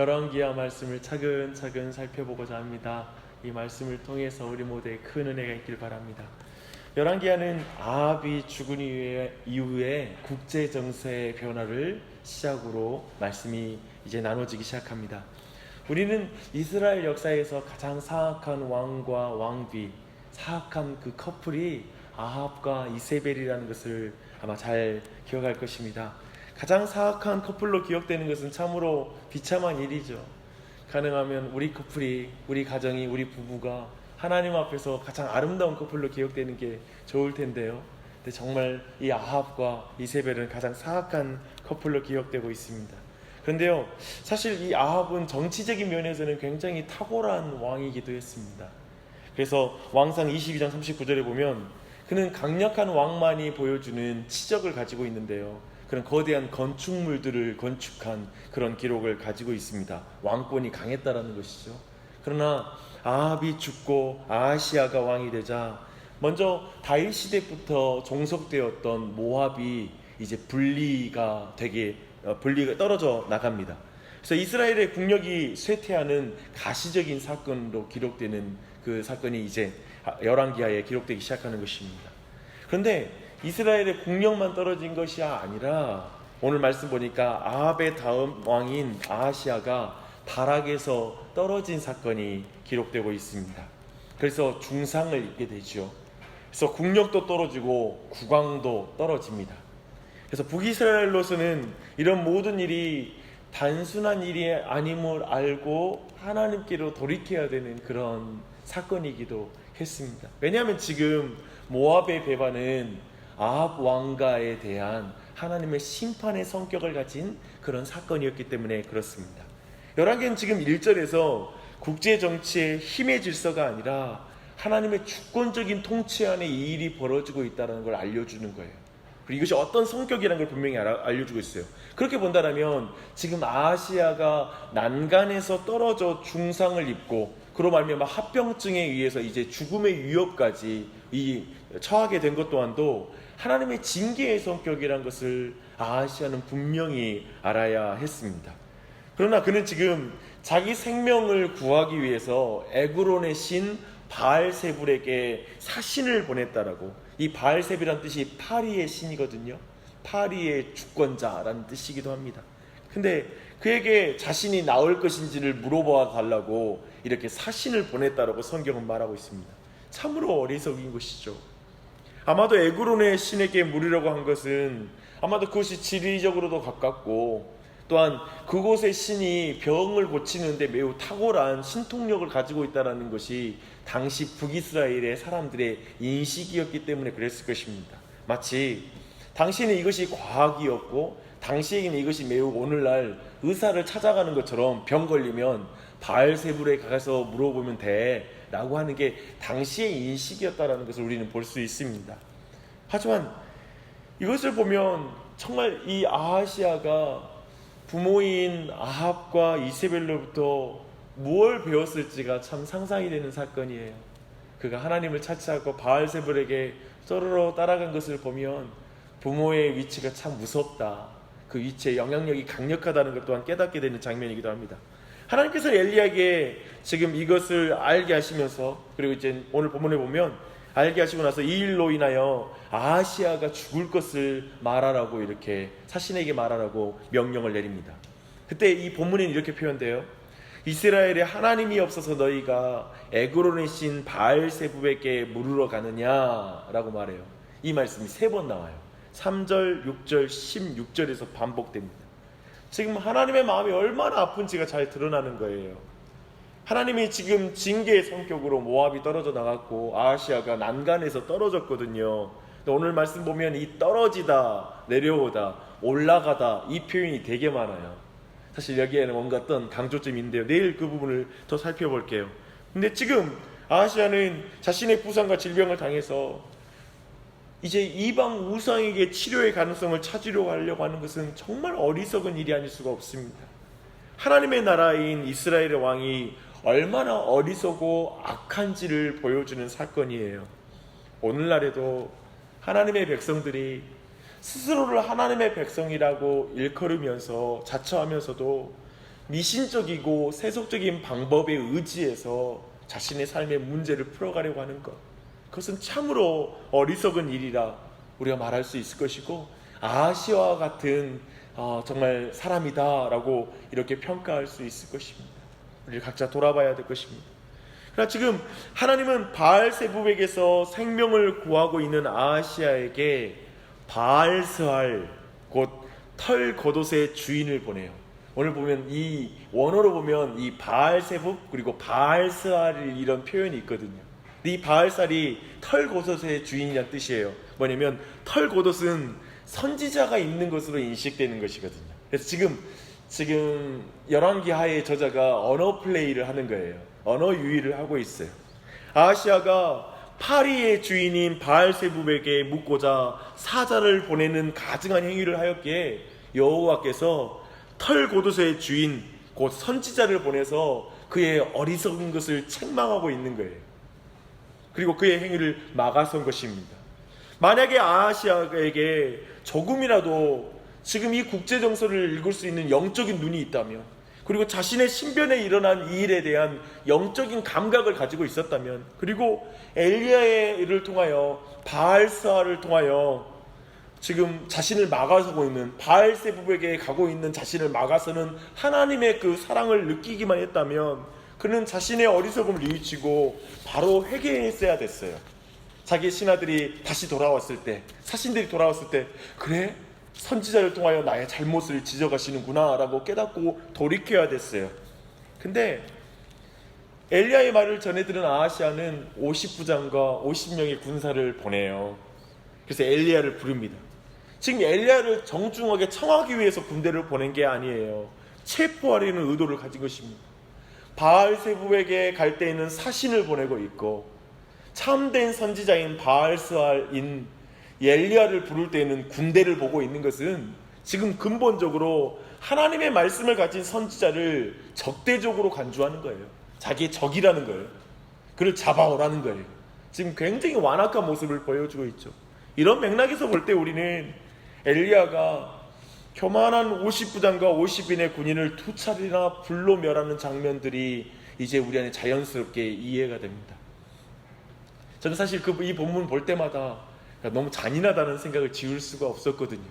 열왕기하 말씀을 차근차근 살펴보고자 합니다. 이 말씀을 통해서 우리 모두에 큰 은혜가 있길 바랍니다. 열왕기하는 아합이 죽은 이후에 국제 정세의 변화를 시작으로 말씀이 이제 나눠지기 시작합니다. 우리는 이스라엘 역사에서 가장 사악한 왕과 왕비, 사악한 그 커플이 아합과 이세벨이라는 것을 아마 잘 기억할 것입니다. 가장 사악한 커플로 기억되는 것은 참으로 비참한 일이죠. 가능하면 우리 커플이, 우리 가정이, 우리 부부가 하나님 앞에서 가장 아름다운 커플로 기억되는 게 좋을 텐데요. 근데 정말 이 아합과 이세벨은 가장 사악한 커플로 기억되고 있습니다. 그런데요, 사실 이 아합은 정치적인 면에서는 굉장히 탁월한 왕이기도 했습니다. 그래서 왕상 22장 39절에 보면 그는 강력한 왕만이 보여주는 치적을 가지고 있는데요, 그런 거대한 건축물들을 건축한 그런 기록을 가지고 있습니다. 왕권이 강했다라는 것이죠. 그러나 아합이 죽고 아하시아가 왕이 되자 먼저 다윗 시대부터 종속되었던 모압이 이제 분리가 떨어져 나갑니다. 그래서 이스라엘의 국력이 쇠퇴하는 가시적인 사건으로 기록되는 그 사건이 이제 열왕기하에 기록되기 시작하는 것입니다. 그런데 이스라엘의 국력만 떨어진 것이 아니라 오늘 말씀 보니까 아합의 다음 왕인 아하시아가 타락에서 떨어진 사건이 기록되고 있습니다. 그래서 중상을 입게 되죠. 그래서 국력도 떨어지고 국왕도 떨어집니다. 그래서 북이스라엘로서는 이런 모든 일이 단순한 일이 아님을 알고 하나님께로 돌이켜야 되는 그런 사건이기도 했습니다. 왜냐하면 지금 모압의 배반은 아합 왕가에 대한 하나님의 심판의 성격을 가진 그런 사건이었기 때문에 그렇습니다. 열왕기는 지금 1절에서 국제정치의 힘의 질서가 아니라 하나님의 주권적인 통치 안에 이 일이 벌어지고 있다는 걸 알려주는 거예요. 그리고 이것이 어떤 성격이라는 걸 분명히 알려주고 있어요. 그렇게 본다면 지금 아하시아가 난간에서 떨어져 중상을 입고 그로 말미암아 합병증에 의해서 이제 죽음의 위협까지 처하게 된 것 또한도 하나님의 징계의 성격이란 것을 아하시아는 분명히 알아야 했습니다. 그러나 그는 지금 자기 생명을 구하기 위해서 에그론의 신 바알세불에게 사신을 보냈다라고. 이 바알세불이란 뜻이 파리의 신이거든요. 파리의 주권자라는 뜻이기도 합니다. 근데 그에게 자신이 나올 것인지를 물어봐 달라고 이렇게 사신을 보냈다라고 성경은 말하고 있습니다. 참으로 어리석인 것이죠. 아마도 에그론의 신에게 물으려고 한 것은 아마도 그것이 지리적으로도 가깝고 또한 그곳의 신이 병을 고치는데 매우 탁월한 신통력을 가지고 있다는 것이 당시 북이스라엘의 사람들의 인식이었기 때문에 그랬을 것입니다. 마치 당시에는 이것이 과학이었고 당시에는 이것이 매우 오늘날 의사를 찾아가는 것처럼 병 걸리면 바알세불에 가서 물어보면 돼 라고 하는 게 당시의 인식이었다는 것을 우리는 볼 수 있습니다. 하지만 이것을 보면 정말 이 아하시아가 부모인 아합과 이세벨로부터 무엇을 배웠을지가 참 상상이 되는 사건이에요. 그가 하나님을 차치하고 바알세불에게 쩌르러 따라간 것을 보면 부모의 위치가 참 무섭다, 그 위치의 영향력이 강력하다는 것 또한 깨닫게 되는 장면이기도 합니다. 하나님께서 엘리야에게 지금 이것을 알게 하시면서, 그리고 이제 오늘 본문에 보면 알게 하시고 나서 이 일로 인하여 아하시아가 죽을 것을 말하라고, 이렇게 사신에게 말하라고 명령을 내립니다. 그때 이 본문에는 이렇게 표현돼요. 이스라엘에 하나님이 없어서 너희가 에그론의 신 바알세불에게 물으러 가느냐라고 말해요. 이 말씀이 3번 나와요. 3절, 6절, 16절에서 반복됩니다. 지금 하나님의 마음이 얼마나 아픈지가 잘 드러나는 거예요. 하나님이 지금 징계의 성격으로 모압이 떨어져 나갔고 아하시아가 난간에서 떨어졌거든요. 오늘 말씀 보면 이 떨어지다, 내려오다, 올라가다 이 표현이 되게 많아요. 사실 여기에는 뭔가 어떤 강조점이 있는데요, 내일 그 부분을 더 살펴볼게요. 근데 지금 아하시아는 자신의 부상과 질병을 당해서 이제 이방 우상에게 치료의 가능성을 찾으려고 하려고 하는 것은 정말 어리석은 일이 아닐 수가 없습니다. 하나님의 나라인 이스라엘의 왕이 얼마나 어리석고 악한지를 보여주는 사건이에요. 오늘날에도 하나님의 백성들이 스스로를 하나님의 백성이라고 일컬으면서 자처하면서도 미신적이고 세속적인 방법에 의지해서 자신의 삶의 문제를 풀어가려고 하는 것, 그것은 참으로 어리석은 일이라 우리가 말할 수 있을 것이고, 아하시아와 같은 정말 사람이다 라고 이렇게 평가할 수 있을 것입니다. 우리 각자 돌아봐야 될 것입니다. 그러나 지금 하나님은 바알세불에게서 생명을 구하고 있는 아하시아에게 바알스알, 곧 털 겉옷의 주인을 보내요. 오늘 보면 이 원어로 보면 이 바알세불 그리고 바알스알 이런 표현이 있거든요. 이 바알스알이 털 겉옷의 주인이란 뜻이에요. 뭐냐면 털 겉옷은 선지자가 입는 것으로 인식되는 것이거든요. 그래서 지금 열왕기하의 저자가 언어 플레이를 하는 거예요. 언어 유희를 하고 있어요. 아하시아가 파리의 주인인 바알세불에게 묻고자 사자를 보내는 가증한 행위를 하였기에 여호와께서 털 겉옷의 주인 곧 선지자를 보내서 그의 어리석은 것을 책망하고 있는 거예요. 그리고 그의 행위를 막아선 것입니다. 만약에 아하시아에게 조금이라도 지금 이 국제정서를 읽을 수 있는 영적인 눈이 있다면, 그리고 자신의 신변에 일어난 이 일에 대한 영적인 감각을 가지고 있었다면, 그리고 엘리야를 통하여 바알스알을 통하여 지금 자신을 막아서고 있는 바알세불에게 가고 있는 자신을 막아서는 하나님의 그 사랑을 느끼기만 했다면 그는 자신의 어리석음을 뉘우치고 바로 회개했어야 됐어요. 자기 신하들이 다시 돌아왔을 때, 사신들이 돌아왔을 때, 그래? 선지자를 통하여 나의 잘못을 지적하시는구나 라고 깨닫고 돌이켜야 됐어요. 근데 엘리야의 말을 전해들은 아하시아는 50부장과 50명의 군사를 보내요. 그래서 엘리야를 부릅니다. 지금 엘리야를 정중하게 청하기 위해서 군대를 보낸 게 아니에요. 체포하려는 의도를 가진 것입니다. 바알세불에게 갈 때에는 사신을 보내고 있고, 참된 선지자인 바알스알인 엘리야를 부를 때에는 군대를 보고 있는 것은 지금 근본적으로 하나님의 말씀을 가진 선지자를 적대적으로 간주하는 거예요. 자기의 적이라는 거예요. 그를 잡아오라는 거예요. 지금 굉장히 완악한 모습을 보여주고 있죠. 이런 맥락에서 볼 때 우리는 엘리야가 교만한 50부장과 50인의 군인을 두 차례나 불로 멸하는 장면들이 이제 우리 안에 자연스럽게 이해가 됩니다. 저는 사실 이 본문 볼 때마다 너무 잔인하다는 생각을 지울 수가 없었거든요.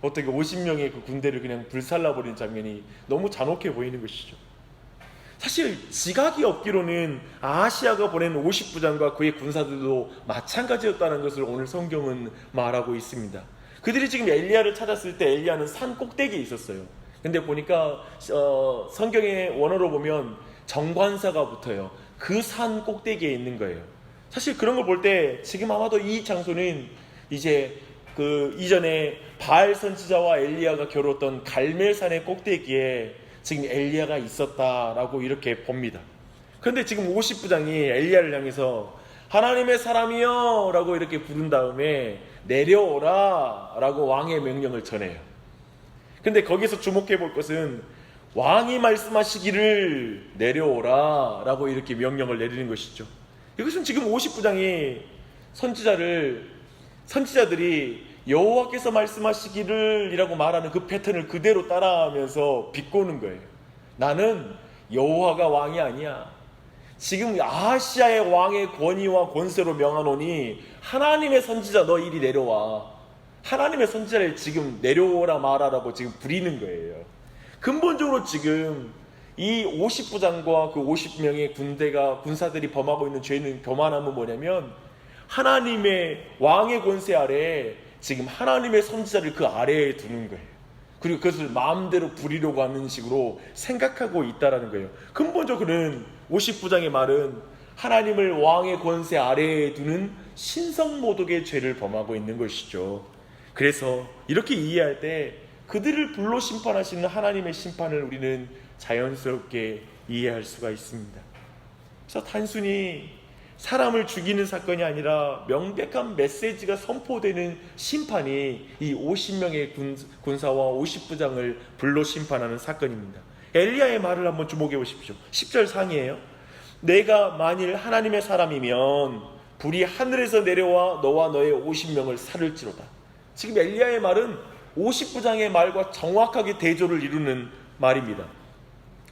어떻게 50명의 그 군대를 그냥 불살라버리는 장면이 너무 잔혹해 보이는 것이죠. 사실 지각이 없기로는 아하시아가 보낸 50부장과 그의 군사들도 마찬가지였다는 것을 오늘 성경은 말하고 있습니다. 그들이 지금 엘리야를 찾았을 때 엘리야는 산 꼭대기에 있었어요. 근데 보니까 성경의 원어로 보면 정관사가 붙어요. 그 산 꼭대기에 있는 거예요. 사실 그런 걸 볼 때 지금 아마도 이 장소는 이제 그 이전에 바알 선지자와 엘리야가 겨루었던 갈멜산의 꼭대기에 지금 엘리야가 있었다라고 이렇게 봅니다. 그런데 지금 50부장이 엘리야를 향해서 하나님의 사람이여 라고 이렇게 부른 다음에 내려오라 라고 왕의 명령을 전해요. 근데 거기서 주목해 볼 것은 왕이 말씀하시기를 내려오라 라고 이렇게 명령을 내리는 것이죠. 이것은 지금 50부장이 선지자들이 여호와께서 말씀하시기를 이라고 말하는 그 패턴을 그대로 따라하면서 비꼬는 거예요. 나는 여호와가 왕이 아니야. 지금 아하시아의 왕의 권위와 권세로 명하노니 하나님의 선지자 너 이리 내려와. 하나님의 선지자를 지금 내려오라 말하라고 지금 부리는 거예요. 근본적으로 지금 이 50부장과 그 50명의 군사들이 범하고 있는 죄는 교만함은 뭐냐면 하나님의 왕의 권세 아래에 지금 하나님의 선지자를 그 아래에 두는 거예요. 그리고 그것을 마음대로 부리려고 하는 식으로 생각하고 있다라는 거예요. 근본적으로는 50부장의 말은 하나님을 왕의 권세 아래에 두는 신성모독의 죄를 범하고 있는 것이죠. 그래서 이렇게 이해할 때 그들을 불로 심판하시는 하나님의 심판을 우리는 자연스럽게 이해할 수가 있습니다. 그래서 단순히 사람을 죽이는 사건이 아니라 명백한 메시지가 선포되는 심판이 이 50명의 군사와 50부장을 불로 심판하는 사건입니다. 엘리야의 말을 한번 주목해 보십시오. 10절 상이에요. 내가 만일 하나님의 사람이면 불이 하늘에서 내려와 너와 너의 50명을 살을지로다. 지금 엘리야의 말은 50부장의 말과 정확하게 대조를 이루는 말입니다.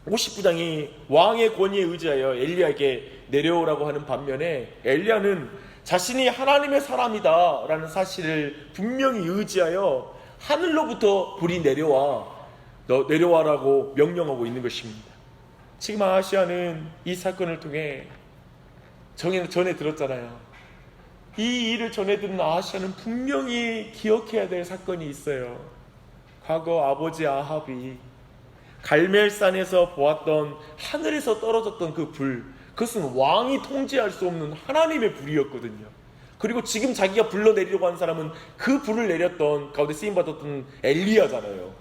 50부장이 왕의 권위에 의지하여 엘리야에게 내려오라고 하는 반면에 엘리야는 자신이 하나님의 사람이다 라는 사실을 분명히 의지하여 하늘로부터 불이 내려와라고 명령하고 있는 것입니다. 지금 아하시아는 이 사건을 통해 전에 들었잖아요. 이 일을 전해 들은 아하시아는 분명히 기억해야 될 사건이 있어요. 과거 아버지 아합이 갈멜산에서 보았던 하늘에서 떨어졌던 그 불, 그것은 왕이 통제할 수 없는 하나님의 불이었거든요. 그리고 지금 자기가 불러내리려고 하는 사람은 그 불을 내렸던 가운데 쓰임받았던 엘리야잖아요.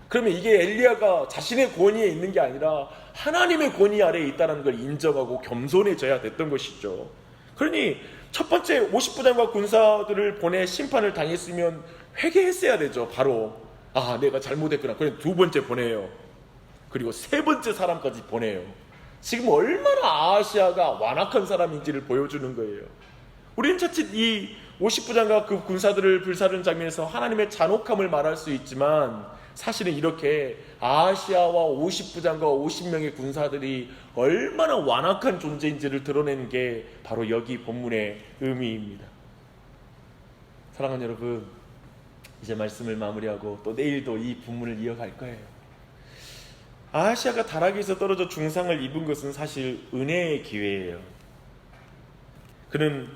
그러면 이게 엘리야가 자신의 권위에 있는 게 아니라 하나님의 권위 아래에 있다는 걸 인정하고 겸손해져야 됐던 것이죠. 그러니 첫 번째 50부장과 군사들을 보내 심판을 당했으면 회개했어야 되죠. 바로 내가 잘못했구나. 그럼 두 번째 보내요. 그리고 세 번째 사람까지 보내요. 지금 얼마나 아하시아가 완악한 사람인지를 보여주는 거예요. 우리는 자칫 이 50부장과 그 군사들을 불사르는 장면에서 하나님의 잔혹함을 말할 수 있지만 사실은 이렇게 아하시아와 50부장과 50명의 군사들이 얼마나 완악한 존재인지를 드러내는 게 바로 여기 본문의 의미입니다. 사랑하는 여러분, 이제 말씀을 마무리하고 또 내일도 이 본문을 이어갈 거예요. 아하시아가 타락에서 떨어져 중상을 입은 것은 사실 은혜의 기회예요. 그는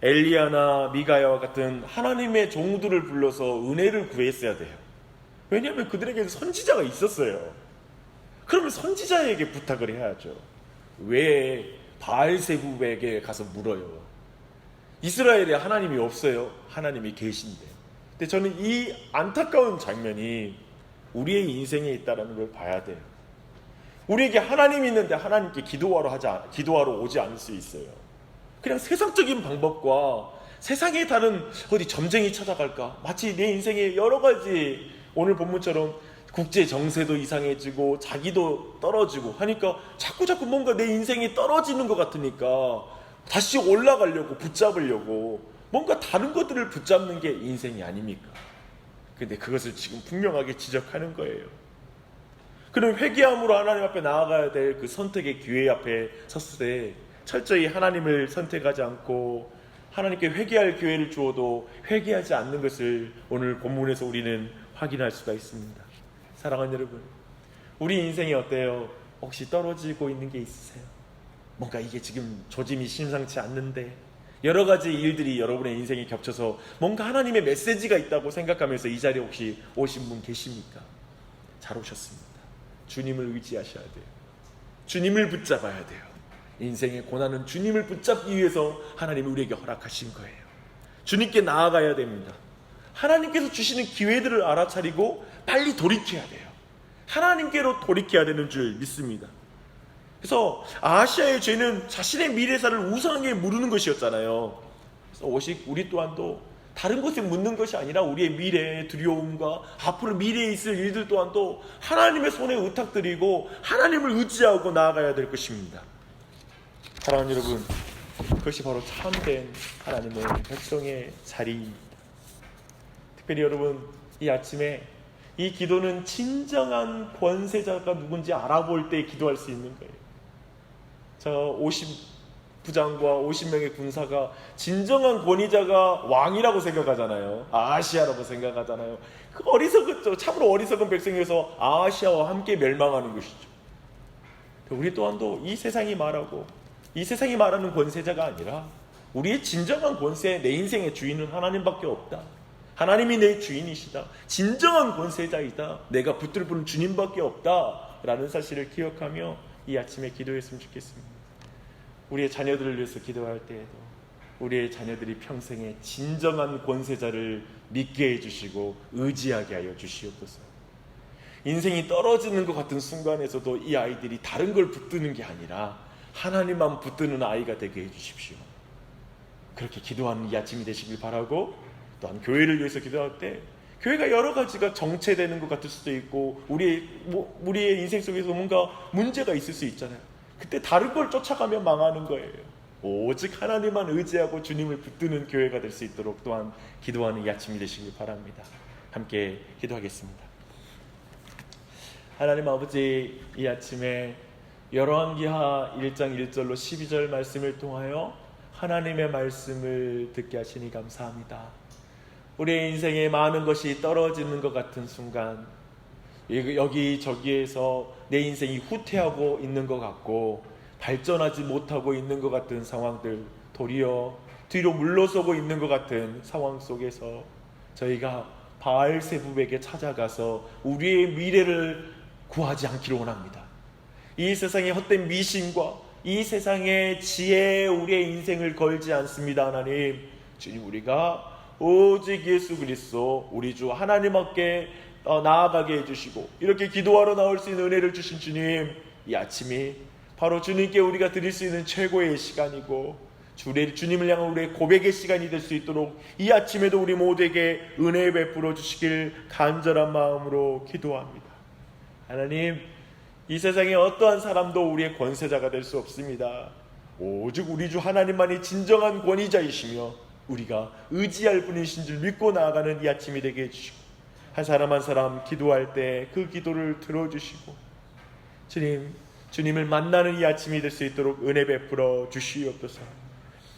엘리야나 미가야와 같은 하나님의 종들을 불러서 은혜를 구했어야 돼요. 왜냐하면 그들에게 선지자가 있었어요. 그러면 선지자에게 부탁을 해야죠. 왜 바알세불에게 가서 물어요? 이스라엘에 하나님이 없어요? 하나님이 계신데. 근데 저는 이 안타까운 장면이 우리의 인생에 있다는 걸 봐야 돼요. 우리에게 하나님이 있는데 하나님께 기도하러 오지 않을 수 있어요. 그냥 세상적인 방법과 세상에 다른 어디 점쟁이 찾아갈까? 마치 내 인생에 여러 가지 오늘 본문처럼 국제 정세도 이상해지고 자기도 떨어지고 하니까 자꾸 뭔가 내 인생이 떨어지는 것 같으니까 다시 올라가려고 붙잡으려고 뭔가 다른 것들을 붙잡는 게 인생이 아닙니까? 근데 그것을 지금 분명하게 지적하는 거예요. 그럼 회개함으로 하나님 앞에 나아가야 될 그 선택의 기회 앞에 섰을 때 철저히 하나님을 선택하지 않고 하나님께 회개할 기회를 주어도 회개하지 않는 것을 오늘 본문에서 우리는 확인할 수가 있습니다. 사랑하는 여러분, 우리 인생이 어때요? 혹시 떨어지고 있는 게 있으세요? 뭔가 이게 지금 조짐이 심상치 않는데 여러 가지 일들이 여러분의 인생에 겹쳐서 뭔가 하나님의 메시지가 있다고 생각하면서 이 자리에 혹시 오신 분 계십니까? 잘 오셨습니다. 주님을 의지하셔야 돼요. 주님을 붙잡아야 돼요. 인생의 고난은 주님을 붙잡기 위해서 하나님이 우리에게 허락하신 거예요. 주님께 나아가야 됩니다. 하나님께서 주시는 기회들을 알아차리고 빨리 돌이켜야 돼요. 하나님께로 돌이켜야 되는 줄 믿습니다. 그래서 아하시아의 죄는 자신의 미래사를 우상에게 물으는 것이었잖아요. 그래서 우리 또한도 다른 것에 묻는 것이 아니라 우리의 미래의 두려움과 앞으로 미래에 있을 일들 또한도 하나님의 손에 의탁드리고 하나님을 의지하고 나아가야 될 것입니다. 사랑하는 여러분, 그것이 바로 참된 하나님의 백성의 자리입니다. 특별히 여러분, 이 아침에 이 기도는 진정한 권세자가 누군지 알아볼 때 기도할 수 있는 거예요. 저 50부장과 50명의 군사가 진정한 권위자가 왕이라고 생각하잖아요. 아하시아라고 생각하잖아요. 그 어리석었죠. 참으로 어리석은 백성에서 아하시아와 함께 멸망하는 것이죠. 우리 또한도 이 세상이 말하는 권세자가 아니라 우리의 진정한 권세, 내 인생의 주인은 하나님밖에 없다. 하나님이 내 주인이시다. 진정한 권세자이다. 내가 붙들고는 주님밖에 없다. 라는 사실을 기억하며 이 아침에 기도했으면 좋겠습니다. 우리의 자녀들을 위해서 기도할 때에도 우리의 자녀들이 평생에 진정한 권세자를 믿게 해주시고 의지하게 하여 주시옵소서. 인생이 떨어지는 것 같은 순간에서도 이 아이들이 다른 걸 붙드는 게 아니라 하나님만 붙드는 아이가 되게 해주십시오. 그렇게 기도하는 이 아침이 되시길 바라고, 또한 교회를 위해서 기도할 때 교회가 여러 가지가 정체되는 것 같을 수도 있고 우리의 인생 속에서 뭔가 문제가 있을 수 있잖아요. 그때 다른 걸 쫓아가면 망하는 거예요. 오직 하나님만 의지하고 주님을 붙드는 교회가 될 수 있도록 또한 기도하는 이 아침이 되시길 바랍니다. 함께 기도하겠습니다. 하나님 아버지, 이 아침에 열왕기하 1장 1절로 12절 말씀을 통하여 하나님의 말씀을 듣게 하시니 감사합니다. 우리의 인생에 많은 것이 떨어지는 것 같은 순간, 여기저기에서 내 인생이 후퇴하고 있는 것 같고 발전하지 못하고 있는 것 같은 상황들, 도리어 뒤로 물러서고 있는 것 같은 상황 속에서 저희가 바알세붑에게 찾아가서 우리의 미래를 구하지 않기를 원합니다. 이 세상의 헛된 미신과 이 세상의 지혜에 우리의 인생을 걸지 않습니다. 하나님, 주님, 우리가 오직 예수 그리스도 우리 주 하나님 앞에 나아가게 해주시고 이렇게 기도하러 나올 수 있는 은혜를 주신 주님, 이 아침이 바로 주님께 우리가 드릴 수 있는 최고의 시간이고 주님을 향한 우리의 고백의 시간이 될 수 있도록 이 아침에도 우리 모두에게 은혜 베풀어 주시길 간절한 마음으로 기도합니다. 하나님, 이 세상에 어떠한 사람도 우리의 권세자가 될 수 없습니다. 오직 우리 주 하나님만이 진정한 권위자이시며 우리가 의지할 분이신 줄 믿고 나아가는 이 아침이 되게 해주시고 한 사람 한 사람 기도할 때 그 기도를 들어주시고 주님을 만나는 이 아침이 될 수 있도록 은혜 베풀어 주시옵소서.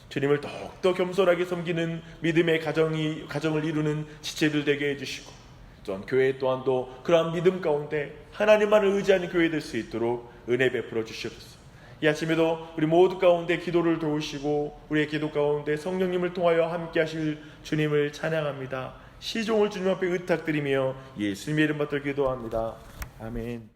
주님을 더욱더 겸손하게 섬기는 믿음의 가정을 이루는 지체들 되게 해주시고 또한 교회 또한도 그러한 믿음 가운데 하나님만을 의지하는 교회 될 수 있도록 은혜 베풀어 주시옵소서. 이 아침에도 우리 모두 가운데 기도를 도우시고 우리의 기도 가운데 성령님을 통하여 함께 하실 주님을 찬양합니다. 시종을 주님 앞에 의탁드리며 예수님의 이름 받들어 기도합니다. 아멘.